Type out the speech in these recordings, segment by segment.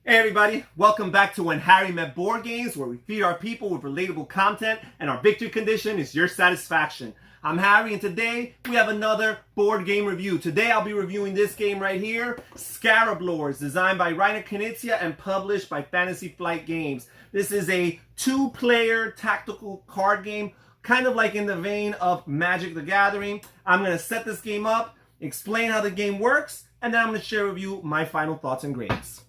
Hey everybody, welcome back to When Harry Met Board Games, where we feed our people with relatable content and our victory condition is your satisfaction. I'm Harry and today we have another board game review. Today I'll be reviewing this game right here, Scarab Lords, designed by Reiner Knizia and published by Fantasy Flight Games. This is a two-player tactical card game, kind of like in the vein of Magic the Gathering. I'm going to set this game up, explain how the game works, and then I'm going to share with you my final thoughts and grades.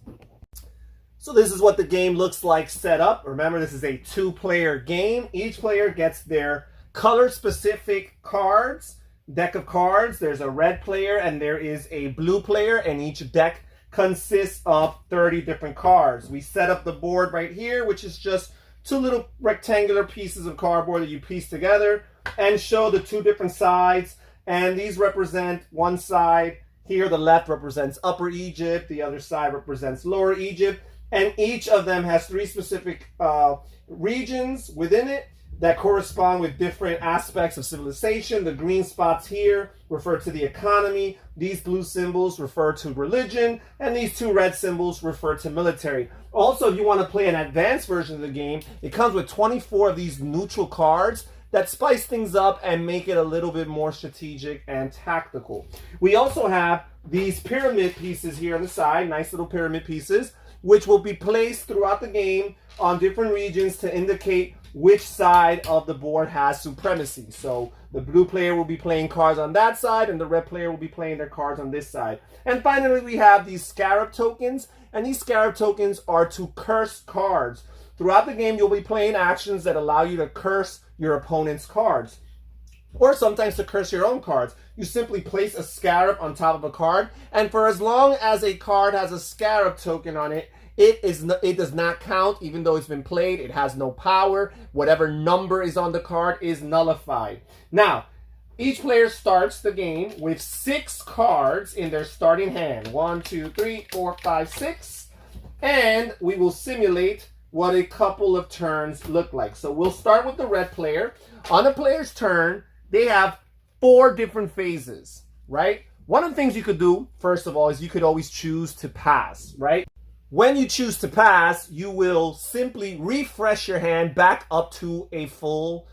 So this is what the game looks like set up. Remember, this is a two-player game. Each player gets their color-specific cards, deck of cards. There's a red player and there is a blue player, and each deck consists of 30 different cards. We set up the board right here, which is just two little rectangular pieces of cardboard that you piece together and show the two different sides. And these represent one side. Here, the left represents Upper Egypt. The other side represents Lower Egypt. And each of them has three specific regions within it that correspond with different aspects of civilization. The green spots here refer to the economy. These blue symbols refer to religion. And these two red symbols refer to military. Also, if you want to play an advanced version of the game, it comes with 24 of these neutral cards that spice things up and make it a little bit more strategic and tactical. We also have these pyramid pieces here on the side, nice little pyramid pieces, which will be placed throughout the game on different regions to indicate which side of the board has supremacy. So the blue player will be playing cards on that side, and the red player will be playing their cards on this side. And finally, we have these Scarab tokens, and these Scarab tokens are to curse cards. Throughout the game, you'll be playing actions that allow you to curse your opponent's cards, or sometimes to curse your own cards. You simply place a scarab on top of a card, and for as long as a card has a scarab token on it, it does not count. Even though it's been played, it has no power. Whatever number is on the card is nullified. Now, each player starts the game with 6 cards in their starting hand. 1, 2, 3, 4, 5, 6. And we will simulate what a couple of turns look like. So we'll start with the red player. On a player's turn, they have 4 different phases, right? One of the things you could do, first of all, is you could always choose to pass, right? When you choose to pass, you will simply refresh your hand back up to a full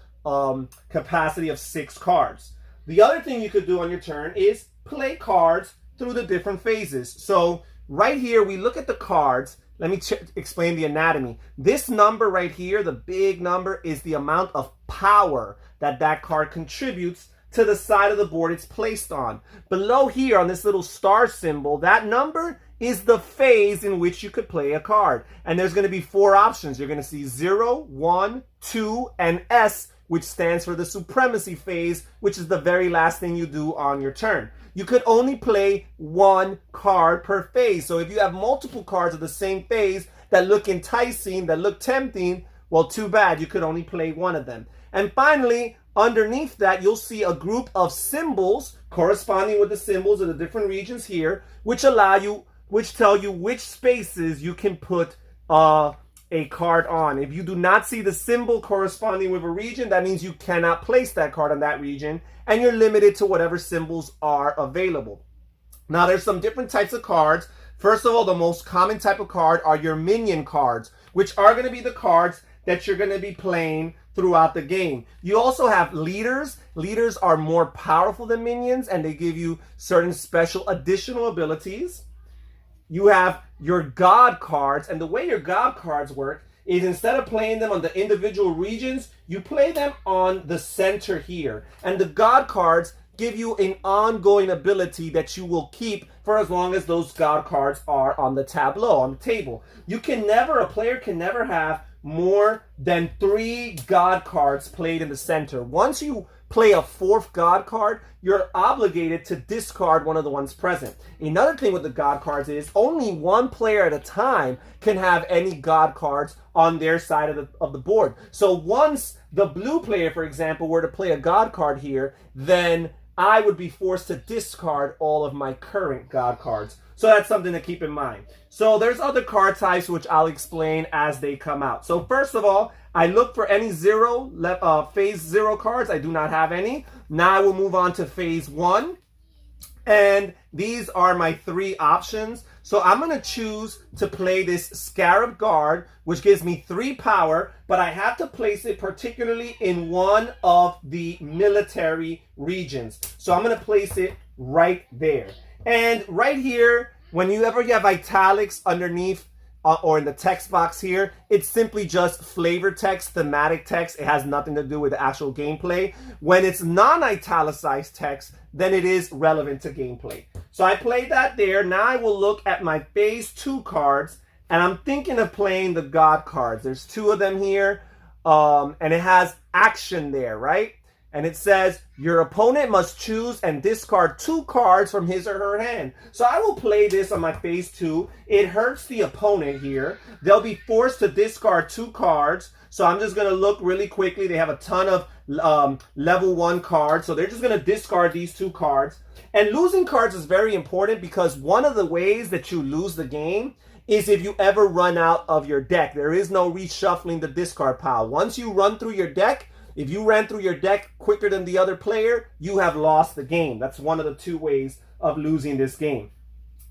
capacity of 6 cards. The other thing you could do on your turn is play cards through the different phases. So right here, we look at the cards. Let me explain the anatomy. This number right here, the big number, is the amount of power that that card contributes to the side of the board it's placed on. Below here on this little star symbol, that number is the phase in which you could play a card. And there's going to be 4 options. You're going to see 0, 1, 2, and S, which stands for the supremacy phase, which is the very last thing you do on your turn. You could only play 1 card per phase. So if you have multiple cards of the same phase that look enticing, that look tempting, well, too bad. You could only play 1 of them. And finally, underneath that, you'll see a group of symbols corresponding with the symbols of the different regions here, which tell you which spaces you can put a card on. If you do not see the symbol corresponding with a region, that means you cannot place that card on that region, and you're limited to whatever symbols are available. Now, there's some different types of cards. First of all, the most common type of card are your minion cards, which are going to be the cards that you're going to be playing throughout the game. You also have leaders. Leaders are more powerful than minions, and they give you certain special additional abilities. You have your god cards, and the way your god cards work is instead of playing them on the individual regions, you play them on the center here. And the god cards give you an ongoing ability that you will keep for as long as those god cards are on the tableau, on the table. A player can never have more than 3 god cards played in the center. Once you play a 4th god card, you're obligated to discard one of the ones present. Another thing with the god cards is only one player at a time can have any god cards on their side of the board. So once the blue player, for example, were to play a god card here, then I would be forced to discard all of my current god cards. So that's something to keep in mind. So there's other card types which I'll explain as they come out. So first of all, I look for any phase 0 cards. I do not have any. Now I will move on to phase 1. And these are my three options. So I'm going to choose to play this Scarab Guard, which gives me 3 power, but I have to place it particularly in one of the military regions. So I'm going to place it right there. And right here, whenever you have italics underneath or in the text box here, it's simply just flavor text, thematic text. It has nothing to do with the actual gameplay. When it's non-italicized text, then it is relevant to gameplay. So I played that there. Now I will look at my phase 2 cards, and I'm thinking of playing the God cards. There's 2 of them here, and it has action there, right? And it says, your opponent must choose and discard 2 cards from his or her hand. So I will play this on my phase 2. It hurts the opponent here. They'll be forced to discard 2 cards. So I'm just going to look really quickly. They have a ton of level 1 cards. So they're just going to discard these 2 cards. And losing cards is very important because one of the ways that you lose the game is if you ever run out of your deck. There is no reshuffling the discard pile. Once you run through your deck, if you ran through your deck quicker than the other player, you have lost the game. That's one of the 2 ways of losing this game.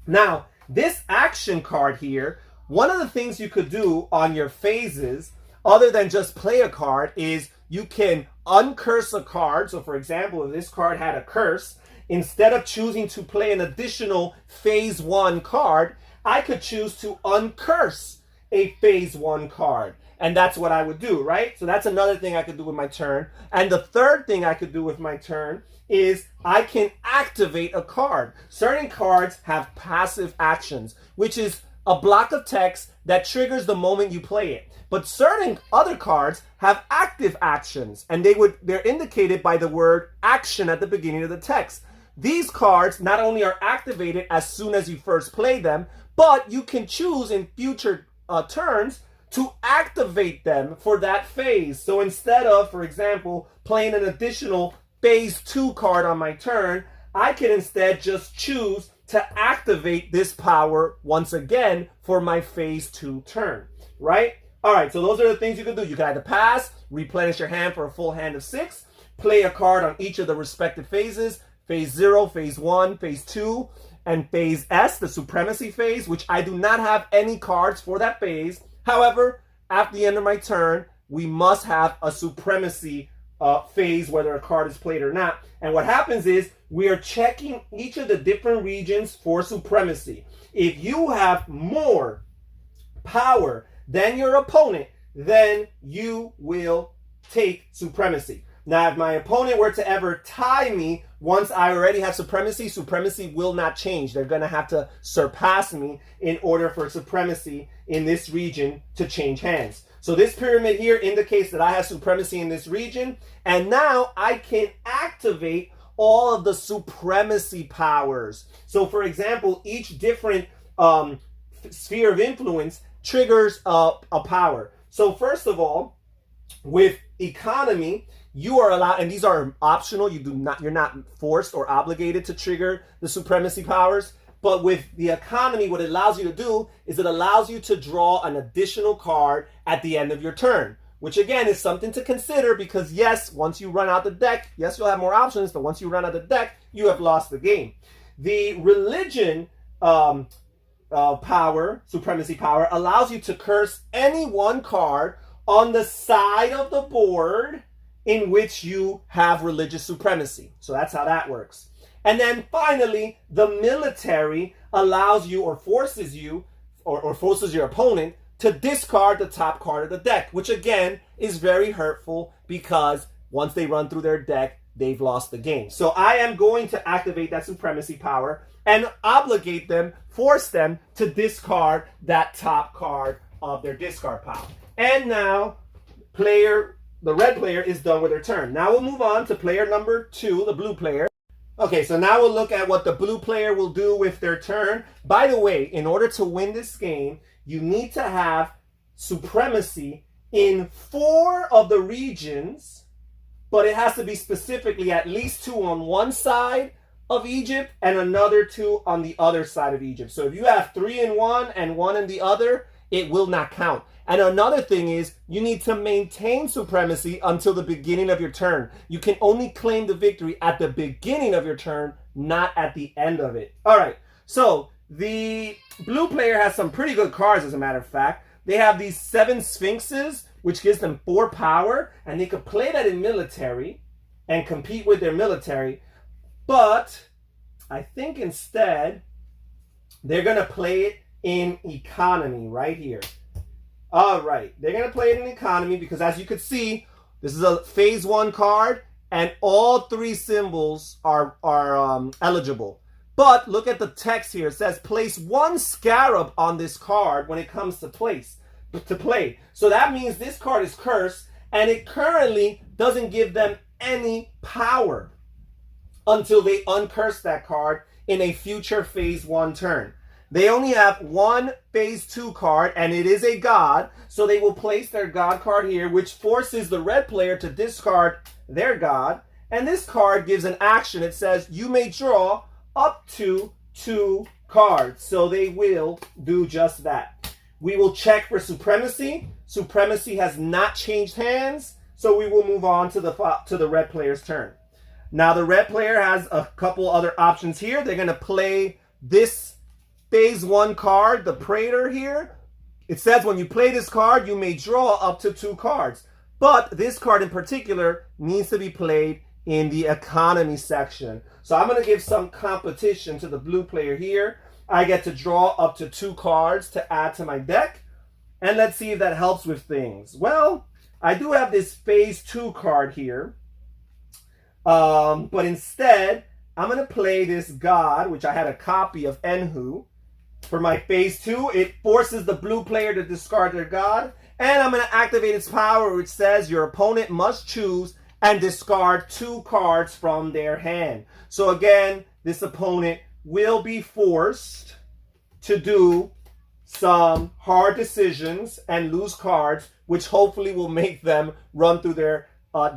Now, this action card here, one of the things you could do on your phases, other than just play a card, is you can uncurse a card. So for example, if this card had a curse, instead of choosing to play an additional phase 1 card, I could choose to uncurse a phase 1 card. And that's what I would do, right? So that's another thing I could do with my turn. And the third thing I could do with my turn is I can activate a card. Certain cards have passive actions, which is a block of text that triggers the moment you play it. But certain other cards have active actions, and they're indicated by the word action at the beginning of the text. These cards not only are activated as soon as you first play them, but you can choose in future turns to activate them for that phase. So instead of, for example, playing an additional phase 2 card on my turn, I can instead just choose to activate this power once again for my phase 2 turn, right? All right, so those are the things you can do. You can either pass, replenish your hand for a full hand of 6, play a card on each of the respective phases, phase 0, phase 1, phase 2, and phase S, the supremacy phase, which I do not have any cards for that phase. However, at the end of my turn, we must have a supremacy phase, whether a card is played or not. And what happens is we are checking each of the different regions for supremacy. If you have more power than your opponent, then you will take supremacy. Now, if my opponent were to ever tie me, once I already have supremacy, supremacy will not change. They're going to have to surpass me in order for supremacy in this region to change hands. So this pyramid here indicates that I have supremacy in this region. And now I can activate all of the supremacy powers. So for example, each different sphere of influence triggers a power. So first of all, with economy, you are allowed, and these are optional, you're not forced or obligated to trigger the supremacy powers. But with the economy, what it allows you to do is it allows you to draw an additional card at the end of your turn, which again is something to consider because yes, once you run out the deck, yes, you'll have more options, but once you run out the deck, you have lost the game. The religion power, supremacy power, allows you to curse any one card on the side of the board in which you have religious supremacy. So that's how that works. And then finally, the military allows you or forces you or forces your opponent to discard the top card of the deck, which again is very hurtful because once they run through their deck, they've lost the game. So I am going to activate that supremacy power and obligate them, force them to discard that top card of their discard pile. And now the red player is done with their turn. Now we'll move on to player number 2, the blue player. Okay, so now we'll look at what the blue player will do with their turn. By the way, in order to win this game, you need to have supremacy in 4 of the regions, but it has to be specifically at least 2 on one side of Egypt and another 2 on the other side of Egypt. So if you have 3 in one and 1 in the other, it will not count. And another thing is you need to maintain supremacy until the beginning of your turn. You can only claim the victory at the beginning of your turn, not at the end of it. All right, so the blue player has some pretty good cards, as a matter of fact. They have these 7 Sphinxes, which gives them 4 power, and they could play that in military and compete with their military. But I think instead they're going to play it in economy right here. All right, they're going to play it in economy because, as you can see, this is a phase 1 card, and all 3 symbols are eligible. But look at the text here. It says place 1 scarab on this card when it comes to play. So that means this card is cursed, and it currently doesn't give them any power until they uncurse that card in a future phase 1 turn. They only have 1 phase 2 card, and it is a god, so they will place their god card here, which forces the red player to discard their god. And this card gives an action. It says you may draw up to 2 cards. So they will do just that. We will check for supremacy. Supremacy has not changed hands, so we will move on to the red player's turn. Now the red player has a couple other options here. They're going to play this phase 1 card, the Praetor here. It says when you play this card, you may draw up to 2 cards. But this card in particular needs to be played in the economy section. So I'm going to give some competition to the blue player here. I get to draw up to 2 cards to add to my deck. And let's see if that helps with things. Well, I do have this phase 2 card here. But instead, I'm going to play this god, which I had a copy of Enhu. For my phase 2, it forces the blue player to discard their god. And I'm going to activate its power, which says your opponent must choose and discard 2 cards from their hand. So again, this opponent will be forced to do some hard decisions and lose cards, which hopefully will make them run through their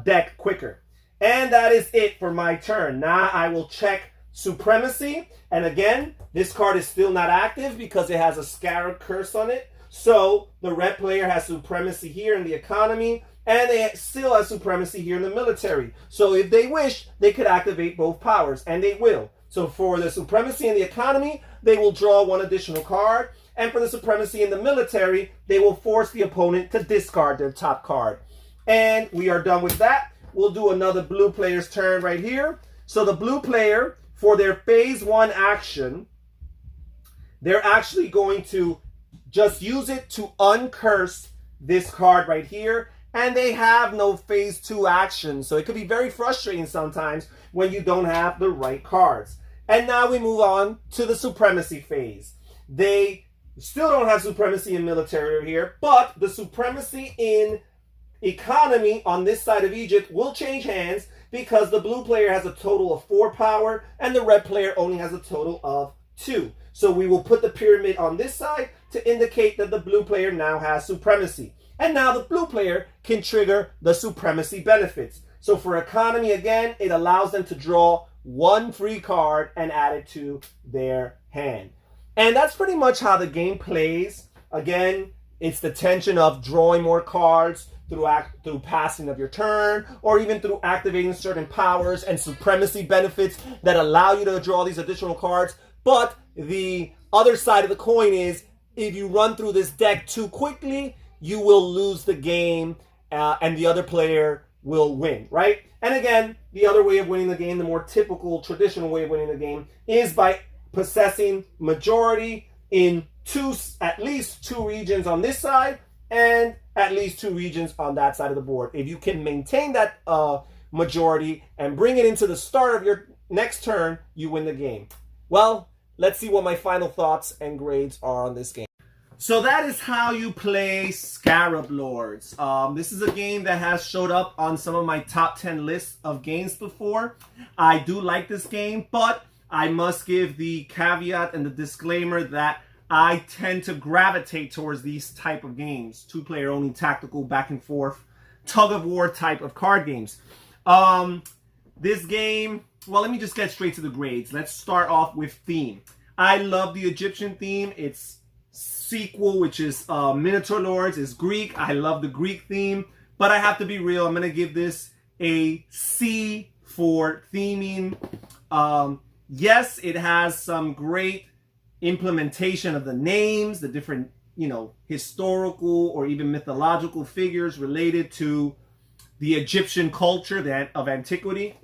deck quicker. And that is it for my turn. Now I will check supremacy. And again, this card is still not active because it has a Scarab curse on it. So the red player has supremacy here in the economy, and they still have supremacy here in the military. So if they wish, they could activate both powers, and they will. So for the supremacy in the economy, they will draw 1 additional card. And for the supremacy in the military, they will force the opponent to discard their top card. And we are done with that. We'll do another blue player's turn right here. So the blue player, for their phase 1 action, they're actually going to just use it to uncurse this card right here. And they have no phase 2 action. So it could be very frustrating sometimes when you don't have the right cards. And now we move on to the supremacy phase. They still don't have supremacy in military here, but the supremacy in economy on this side of Egypt will change hands because the blue player has a total of 4 power and the red player only has a total of 2. So we will put the pyramid on this side to indicate that the blue player now has supremacy. And now the blue player can trigger the supremacy benefits. So for economy, again, it allows them to draw 1 free card and add it to their hand. And that's pretty much how the game plays. Again, it's the tension of drawing more cards through passing of your turn, or even through activating certain powers and supremacy benefits that allow you to draw these additional cards. But the other side of the coin is, if you run through this deck too quickly, you will lose the game and the other player will win, right? And again, the other way of winning the game, the more typical, traditional way of winning the game, is by possessing majority in at least two regions on this side and at least 2 regions on that side of the board. If you can maintain that majority and bring it into the start of your next turn, you win the game. Well, let's see what my final thoughts and grades are on this game. So that is how you play Scarab Lords. This is a game that has showed up on some of my top 10 lists of games before. I do like this game, but I must give the caveat and the disclaimer that I tend to gravitate towards these type of games. 2-player only, tactical, back and forth, tug of war type of card games. This game, well, let me just get straight to the grades. Let's start off with theme. I love the Egyptian theme. It's sequel, which is Minotaur Lords, is Greek. I love the Greek theme, but I have to be real. I'm going to give this a C for theming. Yes, it has some great implementation of the names, the different, historical or even mythological figures related to the Egyptian culture of antiquity.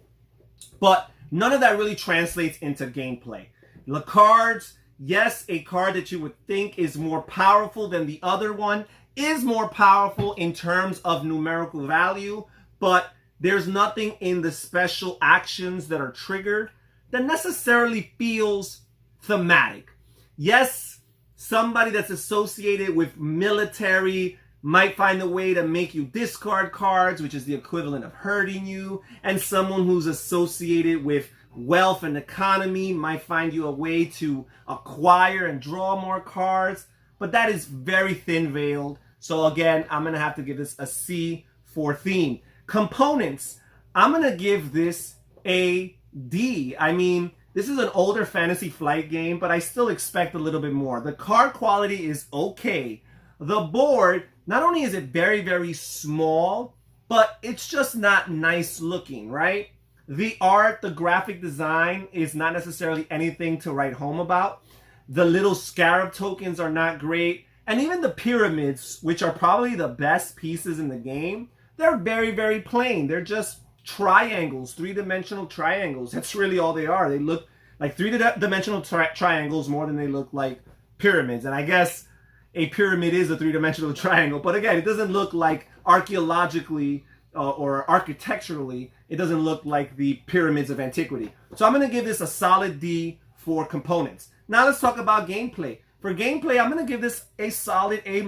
But none of that really translates into gameplay. The cards, yes, a card that you would think is more powerful than the other one is more powerful in terms of numerical value, but there's nothing in the special actions that are triggered that necessarily feels thematic. Yes, somebody that's associated with military might find a way to make you discard cards, which is the equivalent of hurting you. And someone who's associated with wealth and economy might find you a way to acquire and draw more cards. But that is very thin-veiled. So again, I'm going to have to give this a C for theme. Components, I'm going to give this a D. I mean, this is an older Fantasy Flight game, but I still expect a little bit more. The card quality is okay. The board, not only is it very, very small, but it's just not nice looking, right? The art, the graphic design is not necessarily anything to write home about. The little scarab tokens are not great. And even the pyramids, which are probably the best pieces in the game, they're very, very plain. They're just triangles, three-dimensional triangles. That's really all they are. They look like three-dimensional triangles more than they look like pyramids. And I guess a pyramid is a three-dimensional triangle. But again, it doesn't look like archaeologically or architecturally, it doesn't look like the pyramids of antiquity. So I'm going to give this a solid D for components. Now let's talk about gameplay. For gameplay, I'm going to give this a solid A-.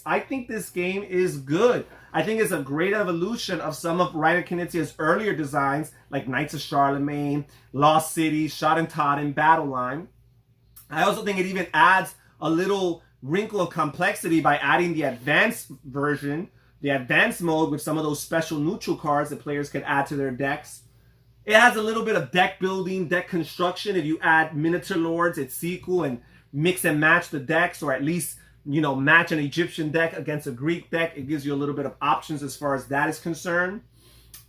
I think this game is good. I think it's a great evolution of some of Reiner Knizia's earlier designs, like Knights of Charlemagne, Lost City, Schotten, Battle Line. I also think it even adds a little wrinkle of complexity by adding the advanced version, the advanced mode with some of those special neutral cards that players can add to their decks. It has a little bit of deck building, deck construction. If you add Minotaur Lords, it's sequel and mix and match the decks, or at least, match an Egyptian deck against a Greek deck. It gives you a little bit of options as far as that is concerned.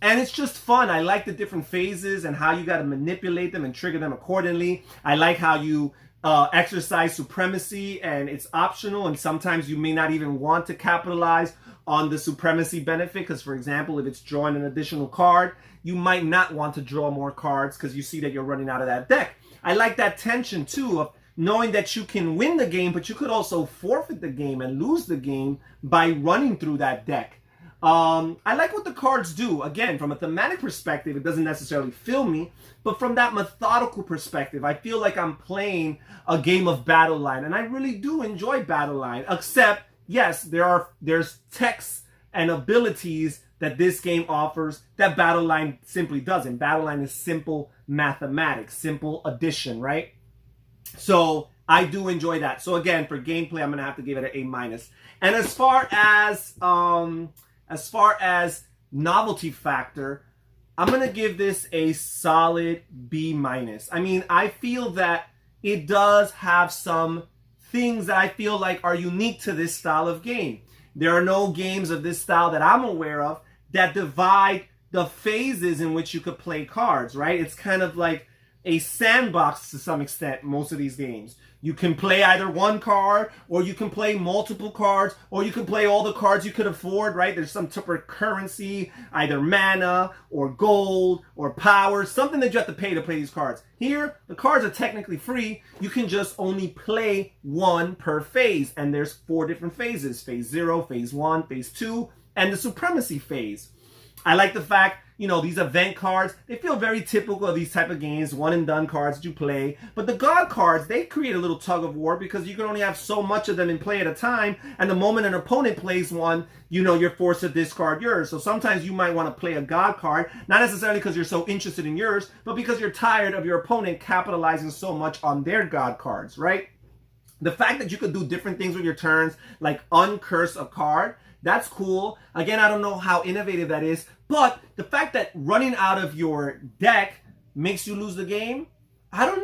And it's just fun. I like the different phases and how you got to manipulate them and trigger them accordingly. I like how you exercise supremacy, and it's optional, and sometimes you may not even want to capitalize on the supremacy benefit, because for example, if it's drawing an additional card, you might not want to draw more cards because you see that you're running out of that deck. I like that tension too of knowing that you can win the game, but you could also forfeit the game and lose the game by running through that deck. I like what the cards do. Again, from a thematic perspective, it doesn't necessarily fill me, but from that methodical perspective, I feel like I'm playing a game of Battle Line, and I really do enjoy Battle Line, except, yes, there's texts and abilities that this game offers that Battle Line simply doesn't. Battle Line is simple mathematics, simple addition, right? So I do enjoy that. So again, for gameplay, I'm gonna have to give it an A-. And as far as novelty factor, I'm gonna give this a solid B-. I mean, I feel that it does have some things that I feel like are unique to this style of game. There are no games of this style that I'm aware of that divide the phases in which you could play cards, right? It's kind of like a sandbox to some extent, most of these games. You can play either one card, or you can play multiple cards, or you can play all the cards you could afford, right? There's some type of currency, either mana, or gold, or power, something that you have to pay these cards. Here, the cards are technically free. You can just only play one per phase, and there's 4 different phases. Phase 0, Phase 1, Phase 2, and the Supremacy phase. I like the fact, these event cards, they feel very typical of these type of games, one and done cards that you play. But the God cards, they create a little tug of war because you can only have so much of them in play at a time. And the moment an opponent plays one, you're forced to discard yours. So sometimes you might want to play a God card, not necessarily because you're so interested in yours, but because you're tired of your opponent capitalizing so much on their God cards, right? The fact that you could do different things with your turns, like uncurse a card, that's cool. Again, I don't know how innovative that is, but the fact that running out of your deck makes you lose the game, I don't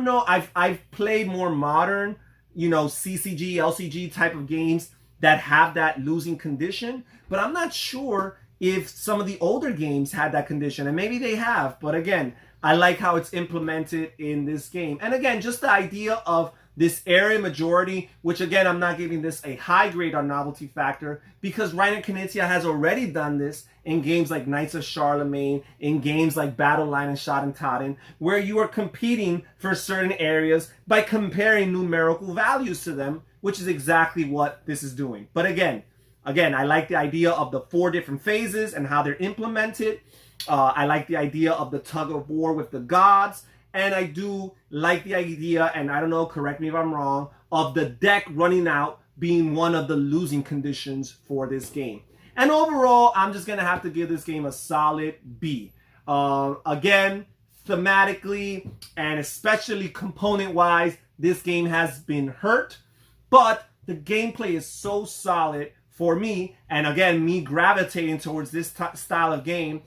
know. I've played more modern CCG, LCG type of games that have that losing condition, but I'm not sure if some of the older games had that condition, and maybe they have, but again, I like how it's implemented in this game. And again, just the idea of this area majority, which again, I'm not giving this a high grade on novelty factor because Reiner Knizia has already done this in games like Knights of Charlemagne, in games like Battle Line and Schadentaten, where you are competing for certain areas by comparing numerical values to them, which is exactly what this is doing. But again, I like the idea of the 4 different phases and how they're implemented. I like the idea of the tug of war with the gods. And I do like the idea, and I don't know, correct me if I'm wrong, of the deck running out being one of the losing conditions for this game. And overall, I'm just going to have to give this game a solid B. Again, thematically and especially component-wise, this game has been hurt. But the gameplay is so solid for me. And again, me gravitating towards this style of game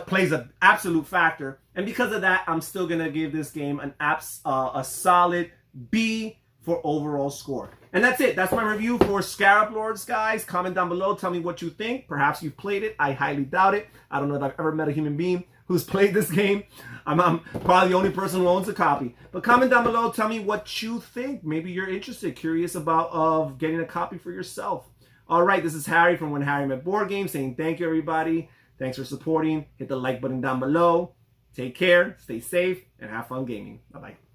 plays an absolute factor. And because of that, I'm still going to give this game a solid B for overall score. And that's it. That's my review for Scarab Lords, guys. Comment down below. Tell me what you think. Perhaps you've played it. I highly doubt it. I don't know if I've ever met a human being who's played this game. I'm probably the only person who owns a copy. But comment down below. Tell me what you think. Maybe you're interested, curious about getting a copy for yourself. All right, this is Harry from When Harry Met Board Game saying thank you, everybody. Thanks for supporting. Hit the like button down below. Take care, stay safe, and have fun gaming. Bye-bye.